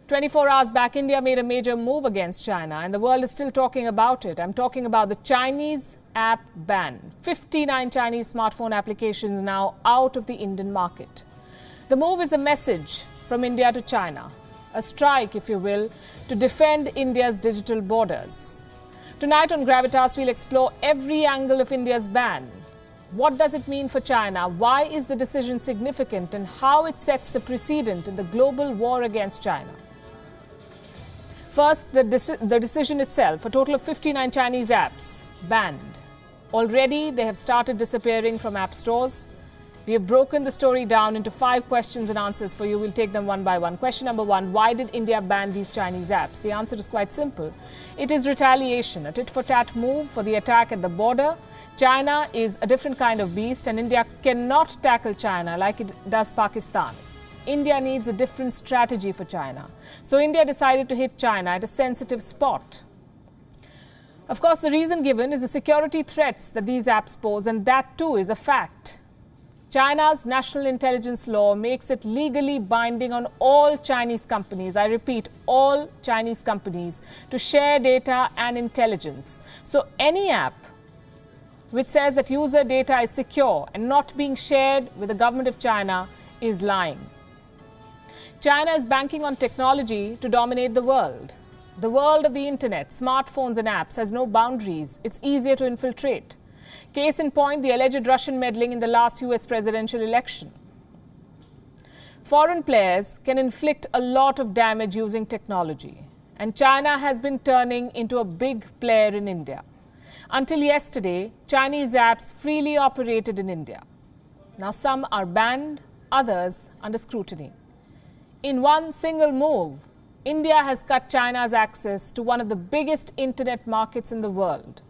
24 hours back, India made a major move against China, and the world is still talking about it. I'm talking about the Chinese app ban. 59 Chinese smartphone applications now out of the Indian market. The move is a message from India to China, a strike, if you will, to defend India's digital borders. Tonight on Gravitas, we'll explore every angle of India's ban. What does it mean for China? Why is the decision significant? And how it sets the precedent in the global war against China? First, the decision itself. A total of 59 Chinese apps banned. Already, they have started disappearing from app stores. We have broken the story down into 5 questions and answers for you. We'll take them one by one. Question number 1, why did India ban these Chinese apps? The answer is quite simple. It is retaliation, a tit-for-tat move for the attack at the border. China is a different kind of beast, and India cannot tackle China like it does Pakistan. India needs a different strategy for China. So India decided to hit China at a sensitive spot. Of course, the reason given is the security threats that these apps pose, and that too is a fact. China's national intelligence law makes it legally binding on all Chinese companies, I repeat, all Chinese companies, to share data and intelligence. So any app which says that user data is secure and not being shared with the government of China is lying. China is banking on technology to dominate the world. The world of the internet, smartphones and apps has no boundaries. It's easier to infiltrate. Case in point, the alleged Russian meddling in the last US presidential election. Foreign players can inflict a lot of damage using technology, and China has been turning into a big player in India. Until yesterday, Chinese apps freely operated in India. Now some are banned, others under scrutiny. In one single move, India has cut China's access to one of the biggest internet markets in the world.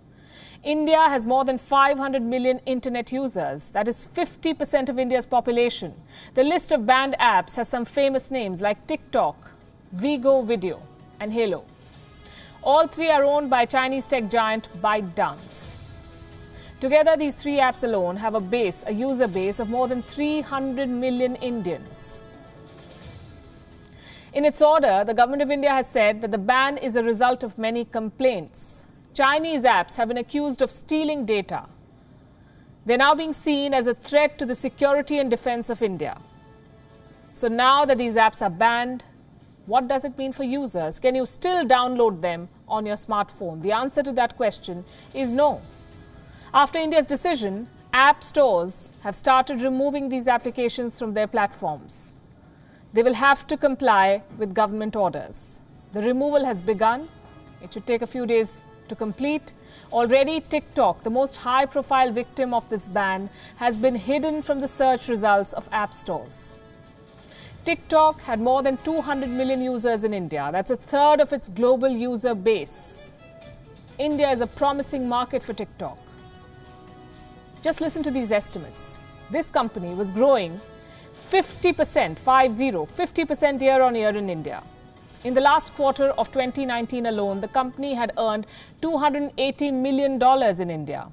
India has more than 500 million internet users. That is 50% of India's population. The list of banned apps has some famous names like TikTok, Vigo Video, and Halo. All 3 are owned by Chinese tech giant ByteDance. Together, these 3 apps alone have a user base of more than 300 million Indians. In its order, the government of India has said that the ban is a result of many complaints. Chinese apps have been accused of stealing data. They're now being seen as a threat to the security and defense of India. So now that these apps are banned, what does it mean for users? Can you still download them on your smartphone? The answer to that question is no. After India's decision, app stores have started removing these applications from their platforms. They will have to comply with government orders. The removal has begun. It should take a few days to complete. Already, TikTok, the most high-profile victim of this ban, has been hidden from the search results of app stores. TikTok had more than 200 million users in India. That's a third of its global user base. India is a promising market for TikTok. Just listen to these estimates. This company was growing 50% year on year in India. In the last quarter of 2019 alone, the company had earned $280 million in India.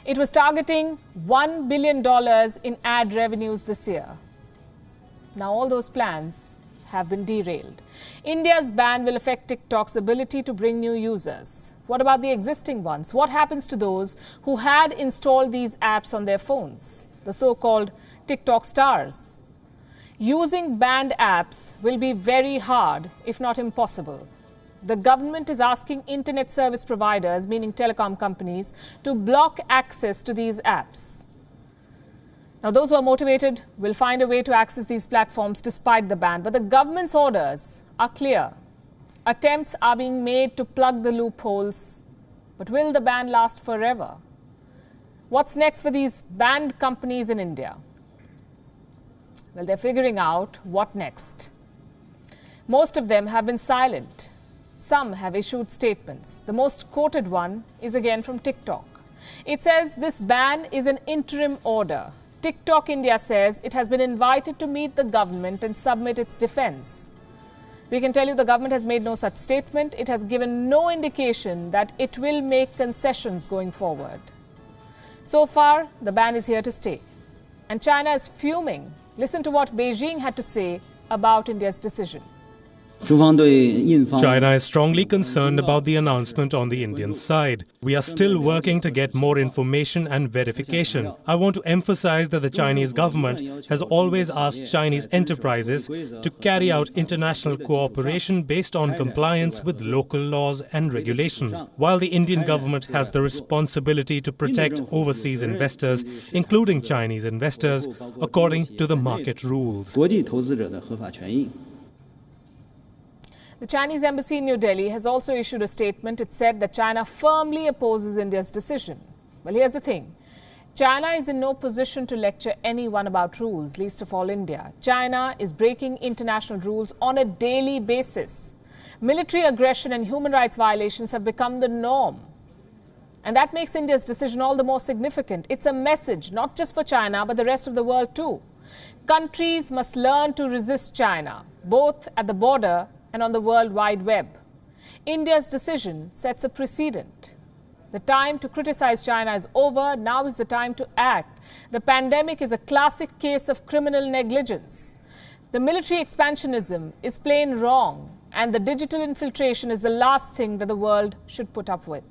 It was targeting $1 billion in ad revenues this year. Now all those plans have been derailed. India's ban will affect TikTok's ability to bring new users. What about the existing ones? What happens to those who had installed these apps on their phones, the so-called TikTok stars? Using banned apps will be very hard, if not impossible. The government is asking internet service providers, meaning telecom companies, to block access to these apps. Now, those who are motivated will find a way to access these platforms despite the ban. But the government's orders are clear. Attempts are being made to plug the loopholes. But will the ban last forever? What's next for these banned companies in India? Well, they're figuring out what next. Most of them have been silent. Some have issued statements. The most quoted one is again from TikTok. It says this ban is an interim order. TikTok India says it has been invited to meet the government and submit its defense. We can tell you the government has made no such statement. It has given no indication that it will make concessions going forward. So far, the ban is here to stay. And China is fuming. Listen to what Beijing had to say about India's decision. China is strongly concerned about the announcement on the Indian side. We are still working to get more information and verification. I want to emphasize that the Chinese government has always asked Chinese enterprises to carry out international cooperation based on compliance with local laws and regulations, while the Indian government has the responsibility to protect overseas investors, including Chinese investors, according to the market rules. The Chinese embassy in New Delhi has also issued a statement. It said that China firmly opposes India's decision. Well, here's the thing. China is in no position to lecture anyone about rules, least of all India. China is breaking international rules on a daily basis. Military aggression and human rights violations have become the norm. And that makes India's decision all the more significant. It's a message, not just for China, but the rest of the world too. Countries must learn to resist China, both at the border and on the World Wide Web. India's decision sets a precedent. The time to criticize China is over. Now is the time to act. The pandemic is a classic case of criminal negligence. The military expansionism is plain wrong, and the digital infiltration is the last thing that the world should put up with.